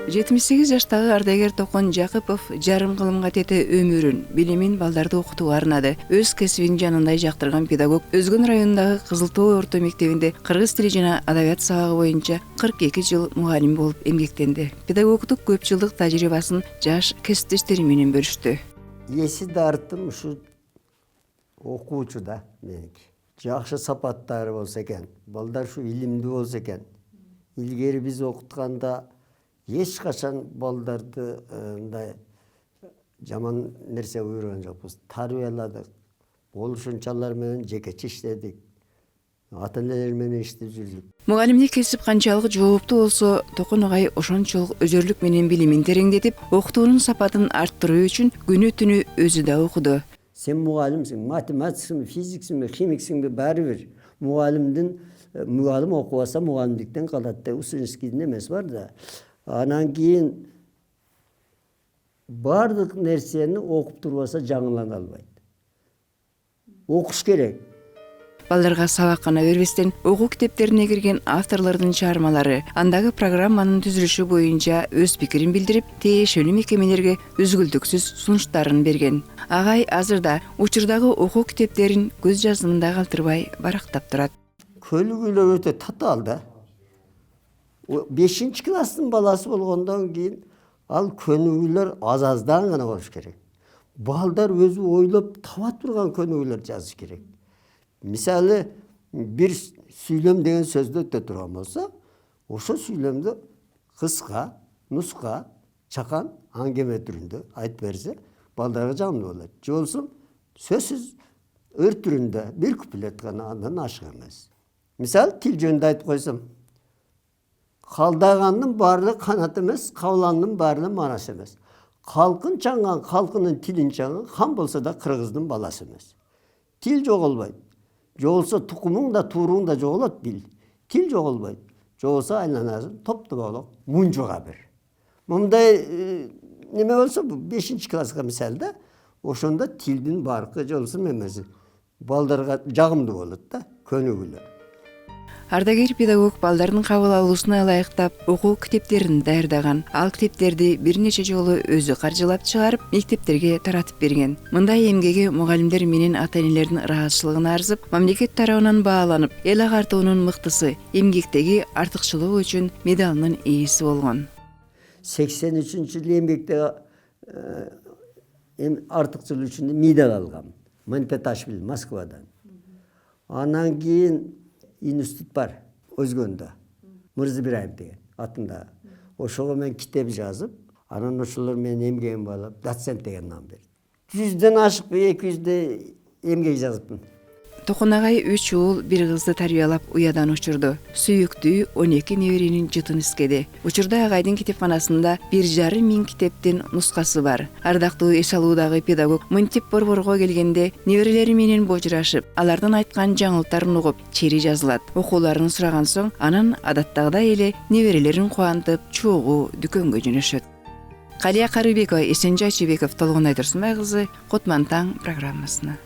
78 жаштагы ардагер Токон Жакыпов жарым кылымга тете өмүрүн, билимин балдарды окутууга арнады. Өз кесибин жанындай жактырган педагог Өзгөн районундагы Кызыл Тоо орто мектебинде кыргыз тили жана адабият сабагы боюнча 42 жыл мугалим болуп эмгектенди. Педагогдук көп жылдык тажрыйбасын жаш кесиптештери менен бөлүштү. Эси дартым ушу окуучуда меники. Жакшы сапаттары болсо экен, балдар ушу илимдүү болсо экен. Илгери биз окутканда эч качан балдарды мындай жаман нерсе уйрогон жокпуз. Тарбияладык. Болушунчалар менен жекече иштедик. Ата-энелер менен иштеп жүрдүк. Мугалимдик кесип канчалык жооптуу болсо, Токон агай ошончолук өзөрлүк менен билимин тереңдетип, окутуунун сапатын арттыруу үчүн күнү-түнү өзү да окуду. Сен мугалимсиң, математиксиңби, физиксиңби, химиксиңби, баары бир. Мугалим окубаса мугалимдиктен калат деп Усинскийдин эмеси бар да. Анан кийин бардык нерсени окуп турбаса жаңылана албайт. Окуш керек. Балдарга сабак гана бербестен, окуу китептерине кирген авторлордун чыгармалары, андагы программанын түзүлүшү боюнча өз пикирин билдирип, тиешелүү мекемелерге үзгүлтүксүз сунуштарын берген. Агай азырда учурдагы окуу китептерин көз жазымында калтырбай барактап турат. Көнүгүүлөр өтө татаал да. 5 класстын баласы болгондон кийин ал көнүгүүлөр аз-аздан гана болуш керек. Балдар өзү ойлоп таба турган көнүгүүлөр жазыш керек. Мисалы, бир сүйлөм деген сөздү өтө турган болсо, ошо сүйлөмдү кыска, нуска, чакан, аңгеме түрүндө айтып берсе, балдарга жагымдуу болот. Же болбосо сөзсүз ыр түрүндө бир куплет гана, андан ашык эмес. Мисалы, тил жөнүндө айтып койсом, калдаганын баардыгы канат эмес, кабыландын баардыгы манас эмес. Калкын чаңган, калкынын тилин чаңган, хан болсо да кыргыздын баласы эмес. Тил жоголбойт. Же болбосо тукумуң да тууруң да жоголот, бил. Тил жоголбойт. Же болбосо айланасың топ-толоқ мунжуга бир. Мындай неме болсо 5 класска мисалы да, ошондо тилдин баркы же болбосо эмеси балдарга жагымдуу болот да, көнүгүүлөр. Ардагер педагог балдардын кабыл алуусуна ылайыктап окуу китептерин даярдаган. Ал китептерди бир нече жолу өзү каржылап чыгарып, мектептерге таратып берген. Мындай эмгеги мугалимдер менен ата-энелердин ыраазычылыгына арзып, мамлекет тарабынан бааланып, эл агартуунун мыктысы, эмгектеги артыкчылыгы үчүн медалынын ээси болгон. 83-жылы эмгекте артыкчылык үчүн медаль алгам. Монтеташвили, Москвадан. Анан кийин институт бар, Өзгөндө. Мырзыбираев деген атында. Ошого мен китеп жазып, анан ошолор менен эмгегим алып, доцент деген нам берди. 100дөн ашык 200дө эмгек жазыпмын. Токон агай 3 уул, 1 кызды тарбиялап уядан учурду. Сүйүктүү 12 неберенин жытын искеди. Учурда агайдын китепканасында 1,5 миң китептин нускасы бар. Ардактуу эс алуудагы педагог мынтип борборго келгенде неберелери менен божурашып, алардын айткан жаңылыктарын угуп, чери жазылат. Окууларын сураган соң, анан адаттагыдай эле неберелерин кубантып, чогуу дүкөнгө жөнөшөт. Калия Карыбекова, Эсенжай Чебеков, Толгонай Турсунбай кызы, Котман таң программасына.